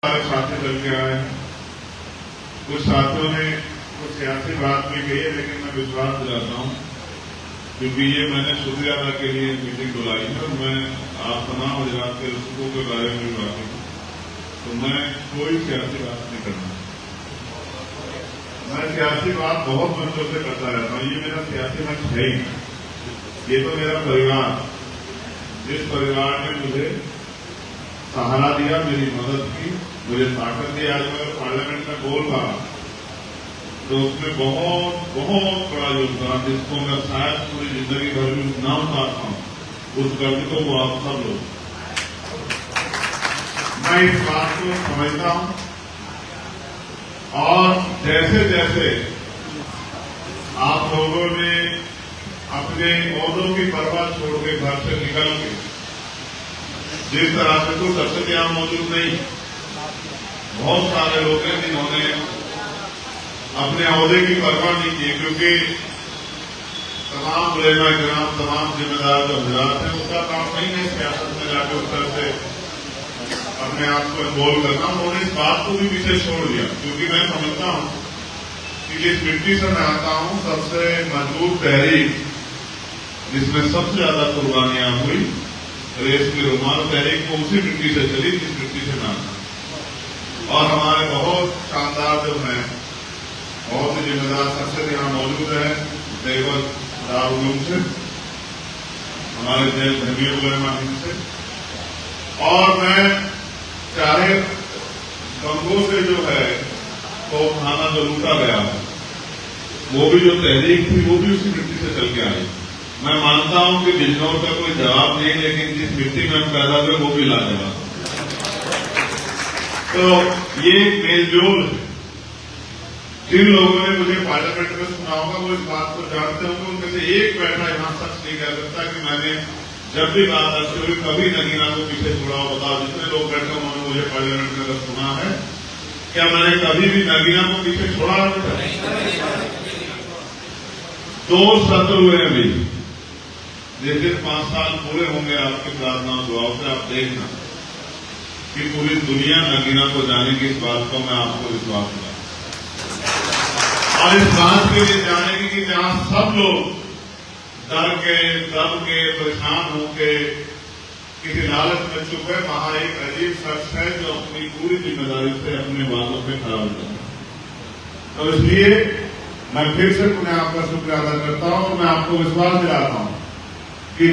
हमारे साथी चल के आए हैं। कुछ साथियों ने कुछ सियासी बात भी कही है, लेकिन मैं विश्वास दिलाता हूं क्योंकि ये मैंने शुक्रिया अदा के लिए मीटिंग बुलाई है। मैं आप तमाम हजरात के रसूखों के बारे में भी बात हूं, तो मैं कोई सियासी बात नहीं करना। मैं सियासी बात बहुत मंचों से करता रहता हूं, ये मेरा सियासी मंच है ही। ये तो मेरा परिवार, जिस परिवार ने मुझे सहारा दिया, मेरी मदद की, मुझे ताकत दी। आज मैं पार्लियामेंट में बोल रहा तो उसमें बहुत बहुत बड़ा योगदान, जिसको मैं शायद पूरी जिंदगी भर में ना उतार पाऊं, उस कर्ज को वो आप सब लोग। मैं इस बात को समझता हूं और जैसे जैसे आप लोगों ने अपने ओहदों की परवाह छोड़ के घर से निकल के जिस तरह से तो दर्शक यहां मौजूद नहीं, बहुत सारे लोग हैं जिन्होंने अपने ओहदे की परवाह नहीं की, क्योंकि तमाम उलेमा किराम, तमाम जिम्मेदार जो हजरात हैं, उनका काम नहीं है सियासत में जाकर उस तरह से अपने आप को इन्वॉल्व करना। उन्होंने इस बात को भी पीछे छोड़ दिया, क्योंकि मैं समझता हूं कि जिस मिट्टी से मैं आता हूं, सबसे मजबूत तहरीक जिसमें सबसे ज्यादा कुर्बानियां हुई, रेस की रुमाल तहरीक, को उसी मिट्टी से चली जिस मिट्टी से नाम। और हमारे बहुत शानदार जो हैं, बहुत ही जिम्मेदार शख्सियत यहां मौजूद है, देवल दारुल से, हमारे जेल धर्मीय उलेमा से। और मैं चाहे गंगों से जो है तो खाना जो लूटा गया, वो भी जो तहरीक थी, वो भी उसी मिट्टी से चल के आई। मैं मानता हूं कि बिजनौर का कोई जवाब नहीं, लेकिन जिस मिट्टी में हम पैदा हुए वो भी लाजवाब। तो ये मेलजोल है। जिन लोगों ने मुझे पार्लियामेंट में सुना होगा वो इस बात को जानते होंगे। उनमें से एक बैठा यहां शख्स नहीं कह सकता कि मैंने जब भी बात आती हुई कभी नगीना को पीछे छोड़ा हो। बताओ, जितने लोग बैठे उन्होंने मुझे पार्लियामेंट में अगर सुना है, क्या मैंने कभी भी नगीना को पीछे छोड़ा है? 2 सत्र हुए अभी, जिस दिन 5 साल पूरे होंगे आपकी प्रार्थना दुआओं से, आप देखना कि पूरी दुनिया नगीना को जानेगी। इस बात को मैं आपको विश्वास दिलाता हूं। और इस बात के लिए जानेगी कि जहां सब लोग डर के, दब के, परेशान होके किसी लालच में चुप है, वहां एक अजीब शख्स है जो अपनी पूरी जिम्मेदारी से अपने बातों पे खड़ा होता है। तो इसलिए मैं फिर से पुनः आपका शुक्रिया अदा करता हूं और मैं आपको विश्वास दिलाता हूं कि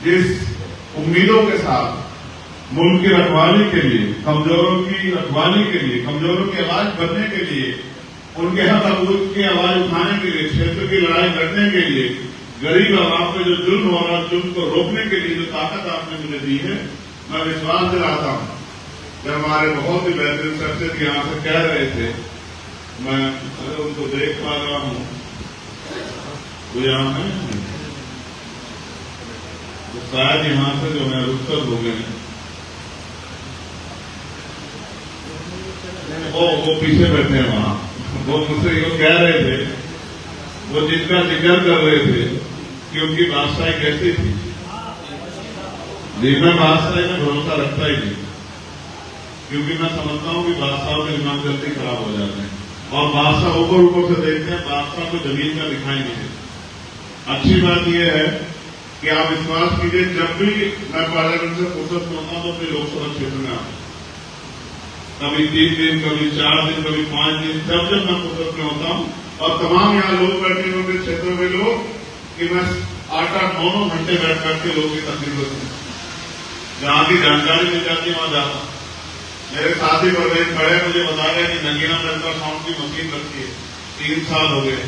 जिस उम्मीदों के साथ मुल्क की रखवाली के लिए, कमजोरों की रखवाली के लिए, कमजोरों की आवाज बनने के लिए, उनके हक हकूक की आवाज उठाने के लिए, क्षेत्र की लड़ाई लड़ने के लिए, गरीब आवाम पे जो जुल्म हो रहा है, जुल्म को रोकने के लिए जो ताकत आपने मुझे दी है, मैं विश्वास दिलाता हूं। जब हमारे बहुत ही बेहतरीन शख्सियत यहां से कह रहे थे, मैं अगर उनको देख पा रहा हूं, वो यहां है तो शायद यहां से जो है रुखसत हो गए, वो पीछे बैठे हैं वहां। वो मुझसे यो कह रहे थे, वो जिनका जिक्र कर रहे थे कि उनकी बादशाही कैसी थी। जी, मैं बादशाही में भरोसा रखता ही नहीं, क्योंकि मैं समझता हूं कि बादशाहों के दिमाग जल्दी खराब हो जाते हैं और बादशाह ऊपर ऊपर से देखते हैं, बादशाह को जमीन का दिखाई नहीं देता। अच्छी बात यह है कि आप विश्वास कीजिए, जब भी मैं पार्लियामेंट से फुर्सत में होता हूं तो अपने लोकसभा क्षेत्र में आता हूं, कभी 3 दिन, कभी 4 दिन, कभी 5 दिन, जब मैं फुर्सत में होता हूं। और तमाम यहाँ लोग बैठे होंगे क्षेत्रों में लोग, कि मैं 8-8, 9-9 घंटे बैठ करके लोगों की तकलीफ होती है, जहां की जानकारी मिल जाती है वहां जाता हूं। मेरे साथी परवेज खड़े मुझे बता रहे कि नगीना में अल्ट्रासाउंड की मशीन रखी है, 3 साल हो गए।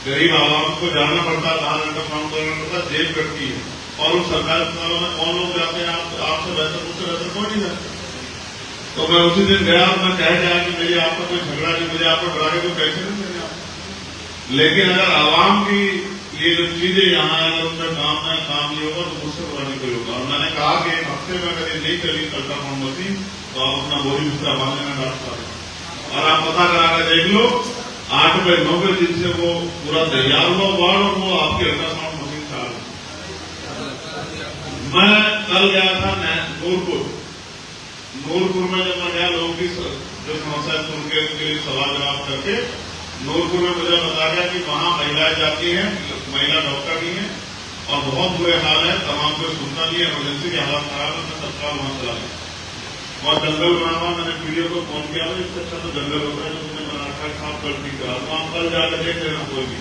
गरीब आवाम को जाना पड़ता है, बाहर अल्ट्रासाउंड करना पड़ता, जेब कटती है। और उस सरकारी अस्पतालों में कौन लोग जाते हैं? आपसे बेहतर, मुझसे बेहतर कोई नहीं जाता। तो मैं उसी दिन गया और मैं कह गया कि मेरी आपका कोई झगड़ा नहीं, मुझे आप पर बढ़ा के कोई पैसे नहीं देने आप। लेकिन अगर आवाम की ये जो चीजें यहाँ अगर उनका काम नहीं होगा तो मुझसे बुरा नहीं कोई होगा। और मैंने कहा कि 1 हफ्ते में अगर ये नहीं चली अल्ट्रासाउंड मशीन तो आप अपना बोरी उसका बांधने में डाल सकते। और आप पता करा कर देख लो, 8 बजे 9 बजे दिन से वो पूरा तैयार हुआ वार्ड और वो आपकी अल्ट्रासाउंड मशीन चालू। मैं कल गया था नूरपुर में, जब मैं गया लोगों की जो समस्या सुन के उनके लिए सवाल जवाब करके नूरपुर में मुझे बताया गया कि वहां महिलाएं जाती हैं, महिला डॉक्टर भी हैं और बहुत बुरे हाल है, तमाम कोई सुनता नहीं है, इमरजेंसी की हालत खराब है, मैं तत्काल वहां चला गया। और जंगल बना हुआ, मैंने पीडीओ को फोन किया, इससे अच्छा तो जंगल होता है जो तुमने बना रखा है, साफ कर दी करा तो आप कल जाकर देख लेना। कोई भी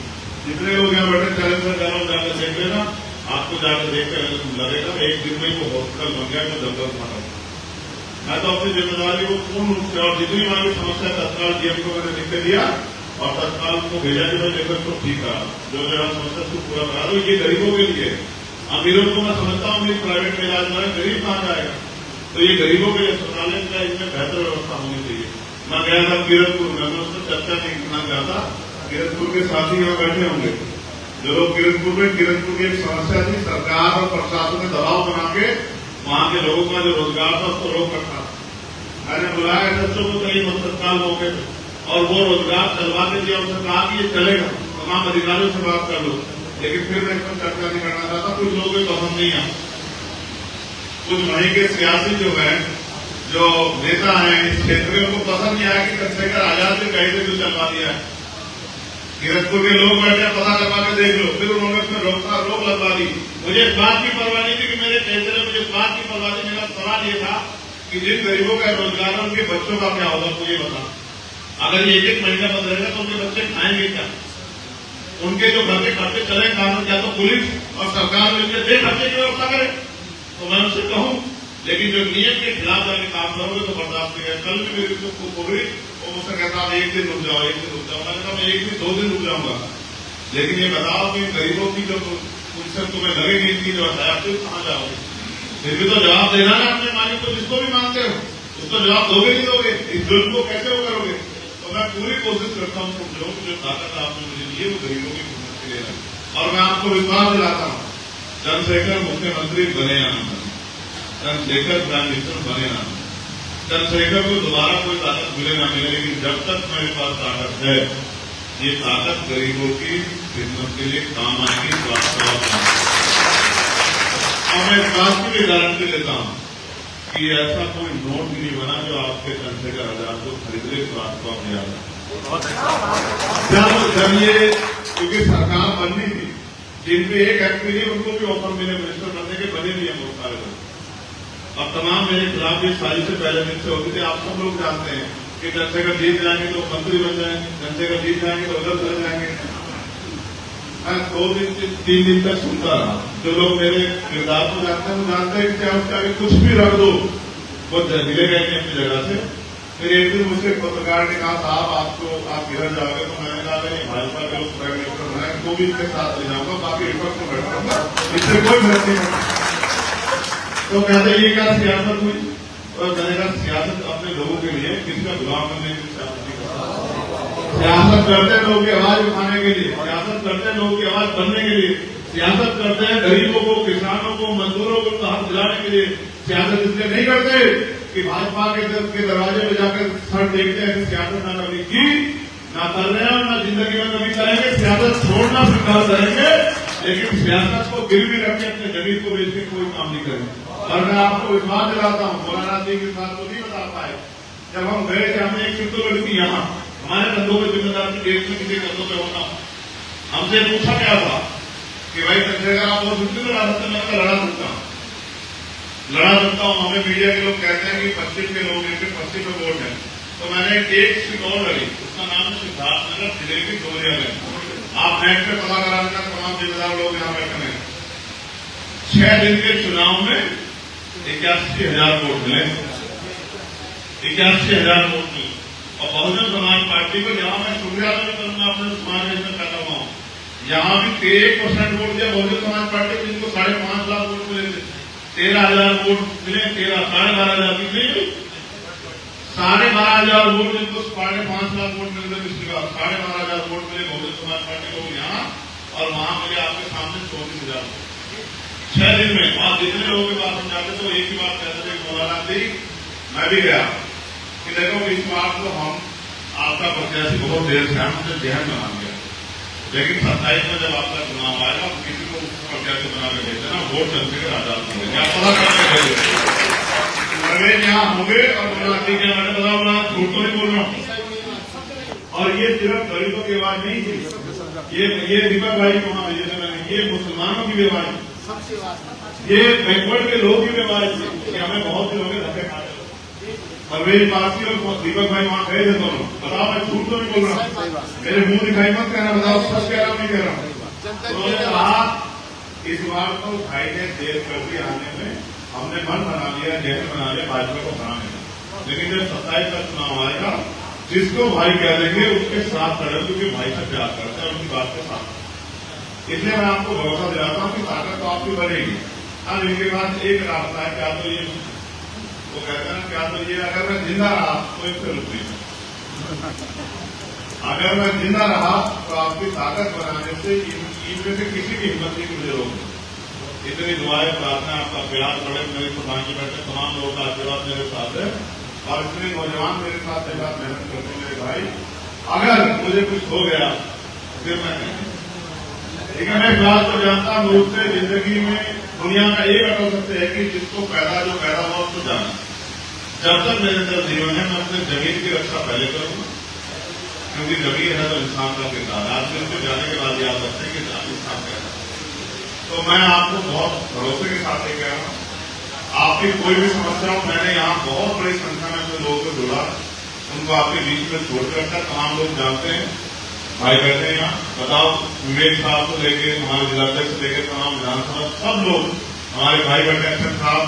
जितने लोग यहाँ बैठे चैलेंज से जाकर देख लेना, आपको जाकर देख कर लगेगा एक दिन में वो हॉस्पिटल बन गया जो जंगल बना। मैं तो अपनी जिम्मेदारी को पूर्ण रूप से और जितनी हमारी समस्या तत्काल डीएम को मैंने लिख के दिया और तत्काल उनको भेजा कि मैं लेकर तो ठीक करा, जो समस्या उसको पूरा करा दो। ये गरीबों के लिए, अमीरों को मैं समझता हूँ कि प्राइवेट में इलाज में गरीब कहाँ जाएगा, तो ये गरीबों के लिए अस्पताल का इसमें बेहतर व्यवस्था होनी चाहिए। मैं गया था किरतपुर में, मैं उससे चर्चा नहीं करना चाहता, किरतपुर के साथी यहाँ बैठे होंगे जो लोग किरतपुर की एक समस्या थी, सरकार और प्रशासन ने दबाव बना के वहां के लोगों का जो रोजगार था उसको रोक रखा। मैंने बुलाया एसएचओ को कई तत्काल मौके पे और वो रोजगार चलवा के दिया, उनसे कहा कि ये चलेगा, तमाम अधिकारियों से बात कर लो, लेकिन फिर मैं इसमें चर्चा नहीं करना चाहता। कुछ लोगों को पसंद नहीं आता, कुछ वहीं के सियासी जो है, जो नेता हैं इस क्षेत्र में, उनको पसंद नहीं आया कि चंद्रशेखर आजाद ने कहीं से जो चलवा दिया है। किरतपुर के लोग बैठे पता करवा के देख लो, फिर उन्होंने उसमें रोक लगवा दी। मुझे इस बात की परवाह नहीं थी कि मेरे फैसले, मुझे इस बात की परवाह थी, मेरा सवाल ये था कि जिन गरीबों का रोजगार है उनके बच्चों का क्या होगा, मुझे बता। अगर ये एक महीना बंद रहेगा तो उनके बच्चे खाएंगे क्या, उनके जो घर के खर्चे चले कानून, क्या तो पुलिस और सरकार मिलकर दे खर्चे की व्यवस्था करे, तो मैं उनसे कहूं। लेकिन जो नियम के खिलाफ जाके काम करोगे तो बर्दाश्त नहीं है। कल भी मेरी को बोली, वो मुझसे कहता आप एक दिन रुक जाओ, एक दिन रुक जाओ। मैंने कहा मैं एक दिन 2 दिन रुक जाऊंगा, लेकिन ये बताओ कि गरीबों की जो उनसे तुम्हें लगेगी इनकी जो है आप फिर कहाँ जाओगे? फिर भी तो जवाब देना ना अपने मालिक को, जिसको भी मानते हो उसको जवाब दोगे नहीं दोगे, इस जुल्म को कैसे वो करोगे? तो मैं पूरी कोशिश करता हूँ तुम लोग जो ताकत आपने मुझे दी है वो गरीबों की मदद के लिए, और मैं आपको विश्वास दिलाता हूँ चंद्रशेखर मुख्यमंत्री बने ना, चंद्रशेखर प्राइम मिनिस्टर बने ना, चंद्रशेखर को दोबारा कोई ताकत मिले ना मिले, लेकिन जब तक मेरे पास ताकत है ये ताकत गरीबों की खिदमत के लिए काम आएगी। और मैं इस बात की भी गारंटी देता हूं कि ऐसा कोई नोट भी नहीं बना जो आपके चंद्रशेखर आजाद को खरीदने के बाद को आप याद जब ये, क्योंकि सरकार बननी थी, जिनपे एक एमपी नहीं उनको भी ऑफर मिले मिनिस्टर बनने के, बने नहीं है बहुत सारे लोग। अब तमाम मेरे खिलाफ ये साजिश से पहले दिन से होती थी। आप सब लोग जानते हैं कि चंद्रशेखर जीत जाएंगे तो मंत्री बन जाएंगे, चंद्रशेखर जीत जाएंगे तो उधर चले जाएंगे। मैं 2 दिन से 3 दिन तक सुनता रहा। जो लोग मेरे किरदार को जानते हैं वो जानते हैं कि क्या उसका भी कुछ भी रख दो वो मिलेगा नहीं अपनी जगह से। फिर एक दिन मुझसे पत्रकार ने कहा साहब आप इधर जाओगे, तो मैंने कहा नहीं, भाजपा के लोग प्राइम मिनिस्टर बनाए तो भी इसके साथ ले जाऊंगा, बाकी विपक्ष में बैठूंगा, इससे कोई फर्क नहीं पड़ता। तो कहते ये क्या सियासत हुई? और मैंने कहा सियासत अपने लोगों के लिए, किसी का गुलाम बनने की सियासत नहीं करता। सियासत करते लोगों की आवाज उठाने के लिए, सियासत करते लोगों की आवाज बनने के लिए, सियासत करते हैं गरीबों को, किसानों को, मजदूरों को हाथ दिलाने के लिए। सियासत इसलिए नहीं करते कि भाजपा के दरवाजे में जाकर सर देखते हैं। सियासत ना कभी की, ना कर रहे हैं और ना जिंदगी में कभी करेंगे। सियासत छोड़ना स्वीकार करेंगे, लेकिन सियासत को गिरवी रख के अपने जमीन को बेच के कोई काम नहीं करेंगे। और मैं आपको विश्वास दिलाता हूँ, मौलाना जी के साथ तो नहीं बता पाए, जब हम गए थे हमने एक चित्तौड़ लड़की यहाँ हमारे कंधों पर जिम्मेदार की देश में किसी कंधों पर होना, हमसे पूछा क्या था कि भाई चंद्रशेखर आप बहुत मुश्किल लड़ा सकते, मैं लड़ा सकता हूँ। हमें मीडिया के लोग कहते हैं कि पश्चिम के लोग हैं, पश्चिम में वोट है, तो मैंने एक सीट और लड़ी, उसका नाम है सिद्धार्थनगर जिले की डोरिया में। आप नेट पे पता कराने का, तमाम जिम्मेदार लोग यहाँ बैठे हैं। 6 दिन के चुनाव में 81,000 वोट मिले, 81,000 वोट मिले। और बहुजन समाज पार्टी को यहाँ मैं शुक्रिया करूंगा, अपने समाज में पैदा हुआ हूँ, यहाँ भी 1% वोट दिया बहुजन समाज पार्टी को, जिनको 5.5 लाख वोट मिले थे। 13,000 वोट मिले, 12,500 मिले, 12,500 वोट जिनको 5.5 लाख वोट मिले थे पिछली बार, 12,500 वोट मिले बहुजन समाज पार्टी को यहाँ, और वहां मिले आपके सामने 34,000 वोट 6 दिन में। और जितने लोगों के पास हम जाते तो एक ही बात कहते थे, मौलाना जी मैं भी गया कि देखो इस बार तो हम आपका प्रत्याशी बहुत देर से हमसे जहन बना गया, लेकिन 27 में जब आपका चुनाव आएगा तो किसी को प्रत्याशी बना के देते ना, वोट चंद्रशेखर आजाद होंगे, क्या पता करके यहाँ होंगे। और मौलाना जी क्या मैंने बताया ये सिर्फ गरीबों की आवाज नहीं थी, ये दीपक भाई को वहां भेजे थे मैंने, ये मुसलमानों की भी आवाज, ये बैकवर्ड के लोगों की भी आवाज थी कि हमें बहुत से लोग धक्के खा रहे। परवेज पासी और दीपक भाई वहां गए थे दोनों। बताओ मैं झूठ तो नहीं बोल रहा हूँ, मेरे मुंह दिखाई मत कहना, बताओ सच कह रहा हूँ नहीं कह रहा हूँ। उन्होंने कहा इस बार तो भाई ने देर कर दी आने में, हमने मन बना लिया, जहर बना लिया भाजपा को बनाने में, लेकिन जब 27 का चुनाव आएगा जिसको भाई कह देंगे उसके साथ खड़े, क्योंकि भाई से प्यार करते हैं उनकी बात के साथ। इसलिए मैं आपको भरोसा दिलाता हूँ कि ताकत तो आपकी बढ़ेगी। अब इनके पास एक रास्ता है, क्या तो ये वो कहते हैं क्या तो ये अगर मैं जिंदा रहा तो इससे रुक नहीं, अगर मैं जिंदा रहा तो आपकी ताकत बनाने से इनमें से किसी की हिम्मत नहीं मुझे रोक। इतनी दुआएं प्रार्थना आपका प्यार पड़े, मेरे प्रधान जी बैठे तमाम लोगों का आशीर्वाद मेरे साथ है और इतने नौजवान मेरे साथ मेहनत करते हैं मेरे भाई। अगर मुझे कुछ हो गया फिर मैं ठीक है, मैं इस बात को जानता हूँ मुझसे जिंदगी में दुनिया का एक अटल सत्य है कि जिसको जो पैदा हुआ उसको जाना। जब तक मेरे अंदर जीवन है मैं अपने जमीन की रक्षा पहले करूंगा, क्योंकि जमीन है तो इंसान का किरदार। आज दिन को जाने के बाद याद रखते हैं कि इंसान कैसा। तो मैं आपको बहुत भरोसे के साथ ये कह रहा हूँ, आपकी कोई भी समस्या हो, मैंने यहाँ बहुत बड़ी संख्या में अपने लोगों को जोड़ा, उनको आपके बीच में छोड़कर रखा। तमाम लोग जानते हैं, भाई बैठे हैं यहाँ, बताओ विवेक साहब को लेके हमारे जिलाध्यक्ष से लेकर तमाम विधानसभा सब लोग हमारे भाई बैठे, अक्षर साहब,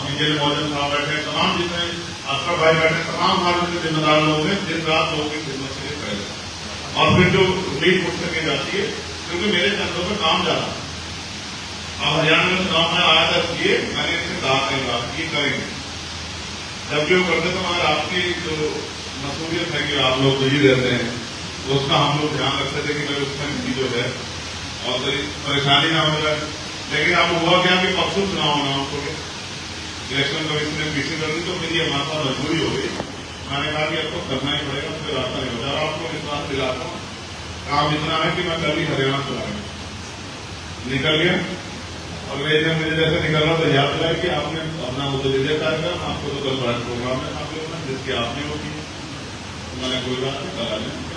इंजीनियर मौजन साहब बैठे, तमाम जितने अफसर भाई बैठे, तमाम हमारे जिम्मेदार लोग हैं, दिन रात लोगों की खिदमत के लिए पहले और फिर जो उम्मीद उठ सके जाती है, क्योंकि मेरे कंधों पर काम जा रहा। अब हरियाणा में चुनाव में आया था ये मैंने इनसे कहा कई बार ये करेंगे, जबकि वो करते तो मगर आपकी जो मसूलियत है कि आप लोग बिजी रहते हैं तो उसका हम लोग ध्यान रखते थे कि मेरे उसमें भी जो है और कोई परेशानी ना हो जाए। लेकिन अब हुआ क्या कि परसों चुनाव होना हमको इलेक्शन कमीशन ने पीछे कर दी, तो मेरी हमारे पास मजबूरी हो गई। मैंने कहा कि अब तो करना ही पड़ेगा, उससे रास्ता नहीं होता। आपको विश्वास दिलाता हूँ, काम इतना है कि मैं कल ही हरियाणा चला गया, निकल गया और मेरे मुझे जैसे निकल रहा तो याद दिलाया कि आपने अपना मुझे विजय कार्यक्रम आपको तो कल बड़ा प्रोग्राम है आप लोगों ने जिसकी आपने होगी, मैंने कोई बात नहीं करा नहीं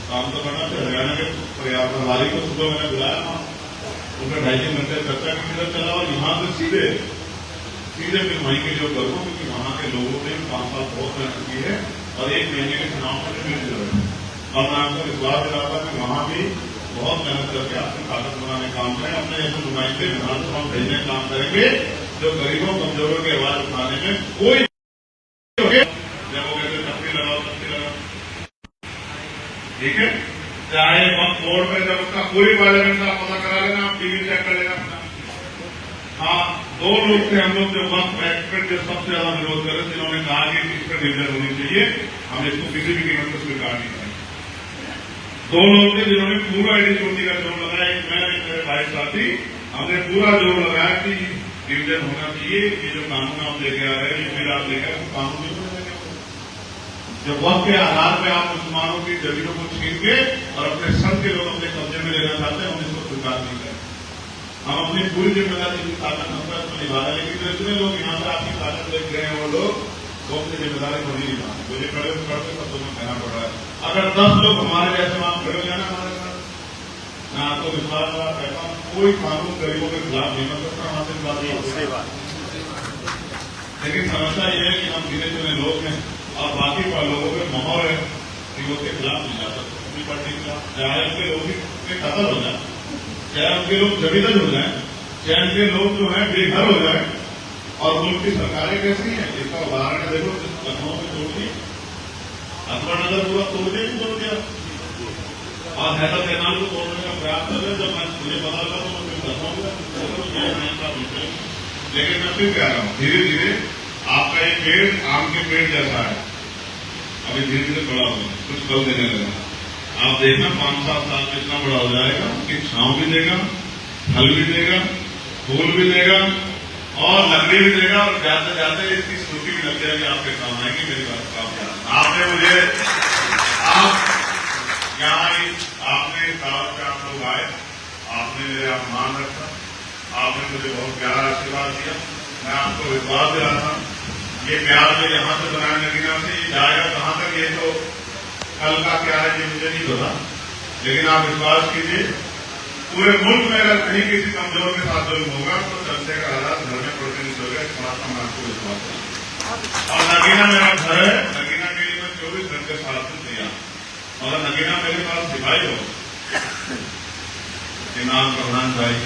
काम तो करना चाहिए। हरियाणा के पर्यावरण प्रभारी को सुबह मैंने बुलाया, उनका 2.5 घंटे चर्चा की तरफ चला और यहाँ से सीधे फिर वहीं के लिए करूँ, क्योंकि वहाँ के लोगों ने 5 साल बहुत मेहनत की है और 1 महीने के चुनाव में मिल रहे हैं। और मैं आपको विश्वास दिलाता कि वहाँ भी बहुत मेहनत करके आपसे ताकत बनाने काम करें, अपने ऐसे नुमाइंदे विधानसभा में भेजने काम करेंगे जो गरीबों कमजोरों की आवाज उठाने में कोई ठीक है। चाहे वक्त बोर्ड में जब उसका पूरी पार्लियामेंट का पता करा लेना, आप टीवी चेक कर लेना अपना। हाँ, 2 लोग थे हम लोग जो वक्त एक्सपर्ट जो सबसे ज्यादा विरोध करे, जिन्होंने कहा कि इस पर डिवीजन होनी चाहिए, हम इसको किसी भी कीमत पर स्वीकार नहीं करेंगे। 2 लोग थे जिन्होंने पूरा एडी चोटी का जोर लगाया, एक मैं एक मेरे भाई साथी, हमने पूरा जोर लगाया कि डिवीजन होना चाहिए। ये जो कानून आप लेके आ रहे हैं, ये बिल आप लेकर आए, कानून जब वक्त के आधार पर आप मुसलमानों की जमीनों को छीन के और अपने संघ के लोग अपने कब्जे में लेना चाहते हैं, हम इसको स्वीकार नहीं करें। हम अपनी पूरी जिम्मेदारी की ताकत हम निभा रहे हैं, लेकिन जितने लोग यहाँ से आपकी ताकत लेके गए हैं वो लोग वो अपनी जिम्मेदारी को नहीं निभा रहे। मुझे खड़े करके सब तुम्हें कहना पड़ रहा है। अगर 10 लोग हमारे जैसे वहां खड़े हो जाना हमारे साथ, मैं आपको विश्वास कहता हूँ कोई कानून गरीबों के खिलाफ नहीं बन सकता, हमारे लेकिन समस्या यह है कि हम गिने चुने लोग हैं और बाकी लोगों में माहौल है कि वो के खिलाफ नहीं जा सकते, अपनी पार्टी के खिलाफ, चाहे उनके लोग कतल हो जाए, चाहे उनके लोग जमीदन हो जाए, चाहे उनके लोग जो है बेघर हो जाए। और मुल्क की सरकारें कैसी हैं इसका उदाहरण है, देखो लखनऊ में तोड़ दी, अकबर नगर पूरा तोड़ दिया और हैदर तैनाल को तोड़ने का प्रयास कर रहे। जब मुझे पता लगा तो मैं लखनऊ का, लेकिन मैं फिर कह रहा हूँ धीरे धीरे आपका ये पेड़ आम के पेड़ जैसा है, अभी धीरे धीरे बड़ा हो कुछ फल देने लगा। आप देखना 5-7 साल में इतना बड़ा हो जाएगा कि छांव भी देगा, फल भी देगा, फूल भी देगा और लकड़ी भी देगा और जाते जाते इसकी स्मृति भी लग जाएगी, आपके काम आएगी। मेरी बात काम आपने मुझे आप यहाँ आपने दावत पे आप लोग आए, आपने मेरे अपमान रखा, आपने मुझे बहुत प्यारा आशीर्वाद दिया। मैं आपको विश्वास दिलाता हूँ ये प्यार जो यहाँ से बनाने लगेगा से ये जाएगा कहाँ तक, ये तो कल का क्या है ये मुझे नहीं पता, लेकिन आप विश्वास कीजिए पूरे मुल्क में अगर कहीं किसी कमजोर के साथ जुल्म होगा तो चर्चे का हालात घर में पड़ते नहीं होगा। इस बात का मैं आपको विश्वास है। और नगीना मेरा घर है, नगीना के लिए मैं 24 घंटे साथ में तैयार, मगर नगीना मेरे पास सिपाही हो, इमाम प्रधान भाई,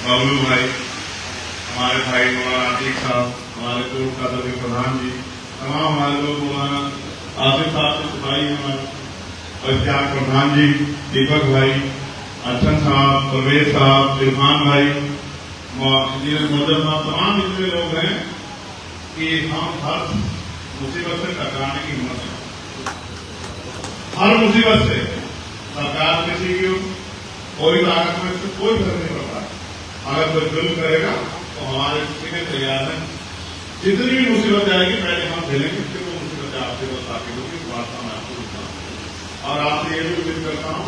बबलू भाई, हमारे भाई मौलाना आतिक साहब, हमारे कोर्ट का सभी प्रधान जी, तमाम हमारे लोग, मौलाना आसिफ साहब के सिपाही, हमारे पंचायत प्रधान जी, दीपक भाई, अच्छन साहब, परवेज साहब, इरफान भाई, मोहम्मद, तमाम इतने लोग हैं कि हम हर मुसीबत से टकराने की हिम्मत है। हर मुसीबत से सरकार किसी की कोई ताकत में से कोई फर्क नहीं पड़ता। अगर कोई जुल्म करेगा तो हमारे सीधे तैयार है, जितनी भी मुसीबत आएगी पहले हम झेलेंगे, फिर वो मुसीबत आपके पास आके होगी। इस बात का मैं आपको बताऊँ और आपसे ये भी उम्मीद करता हूँ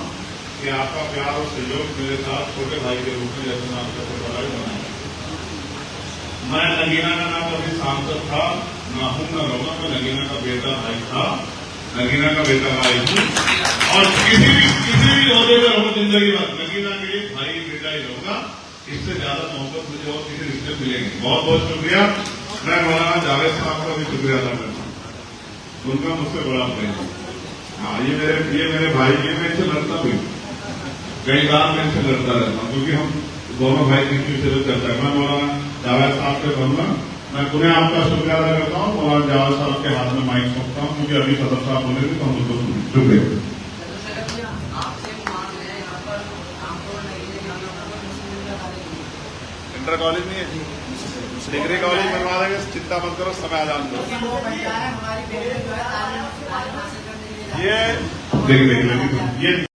कि आपका प्यार और सहयोग मेरे साथ छोटे भाई के रूप में जैसे मैं आपका छोटा भाई बनाया। मैं नगीना का ना कभी सांसद था, ना हूं ना रहूंगा, मैं नगीना का बेटा भाई था, नगीना का बेटा भाई हूँ और किसी भी ओहदे पर रहूँ जिंदगी भर नगीना के भाई बेटा ही रहूंगा। इससे ज्यादा मोहब्बत मुझे और किसी रिश्ते मिलेंगे। बहुत बहुत शुक्रिया। मैं मौलाना जावेद साहब का भी शुक्रिया अदा करता हूँ, उनका मुझसे बड़ा प्रेम है। हाँ, ये मेरे भाई, ये मैं इनसे लड़ता भी, कई बार मैं इनसे लड़ता रहता हूँ क्योंकि हम दोनों भाई किसी से चर्चा है। मैं मौलाना जावेद साहब के बनूंगा, मैं पुनः आपका शुक्रिया अदा करता हूँ। मौलाना जावेद साहब के हाथ में माइक सौंपता हूँ क्योंकि अभी सदर साहब बोले थे तो हम उसको सुने। शुक्रिया। इंटर कॉलेज नहीं है, डिग्री कॉलेज बनवा देंगे, चिंता मत करो, समय आ जाने दो। ये देखिए ये